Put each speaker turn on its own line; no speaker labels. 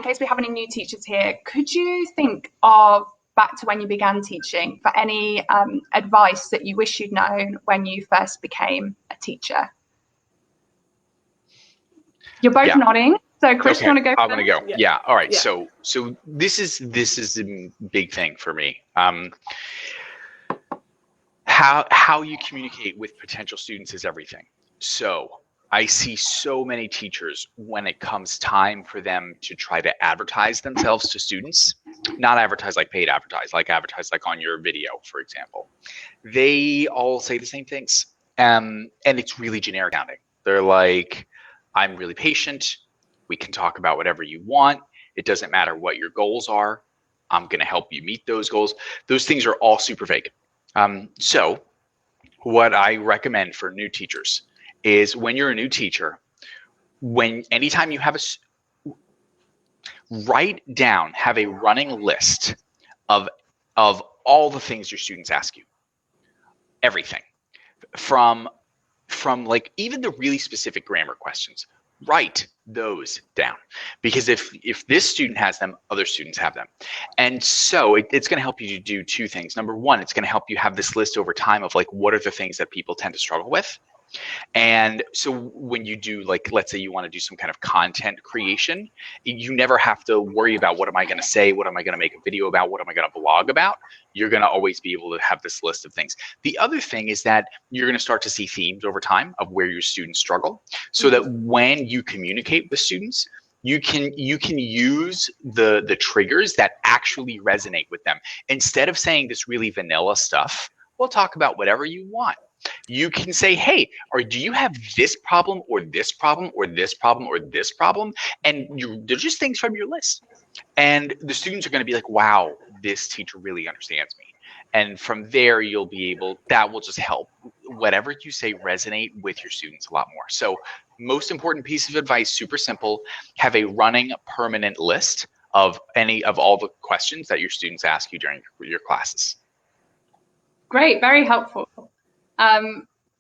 case we have any new teachers here, could you think of back to when you began teaching for any advice that you wish you'd known when you first became a teacher? You're both nodding. So Chris, you want to go?
I'm going to go. Yeah. All right. Yeah. So this is a big thing for me. How you communicate with potential students is everything. So I see so many teachers when it comes time for them to try to advertise themselves to students, not advertise like paid advertise, like advertise like on your video, for example. They all say the same things. And it's really generic sounding. They're like, I'm really patient. We can talk about whatever you want. It doesn't matter what your goals are. I'm going to help you meet those goals. Those things are all super vague. So what I recommend for new teachers is when you're a new teacher, anytime you have write down, have a running list of all the things your students ask you. Everything from like even the really specific grammar questions. Write those down, because if this student has them, other students have them. And so it's going to help you to do two things. Number one, it's going to help you have this list over time of like, what are the things that people tend to struggle with? And so when you do, like, let's say you want to do some kind of content creation, you never have to worry about what am I going to say? What am I going to make a video about? What am I going to blog about? You're going to always be able to have this list of things. The other thing is that you're going to start to see themes over time of where your students struggle, so that when you communicate with students, you can use the triggers that actually resonate with them. Instead of saying this really vanilla stuff, we'll talk about whatever you want. You can say, hey, or do you have this problem or this problem or this problem or this problem? And they're just things from your list. And the students are going to be like, wow, this teacher really understands me. And from there, you'll be able, that will just help whatever you say resonate with your students a lot more. So most important piece of advice, super simple, have a running permanent list of all the questions that your students ask you during your classes.
Great, very helpful.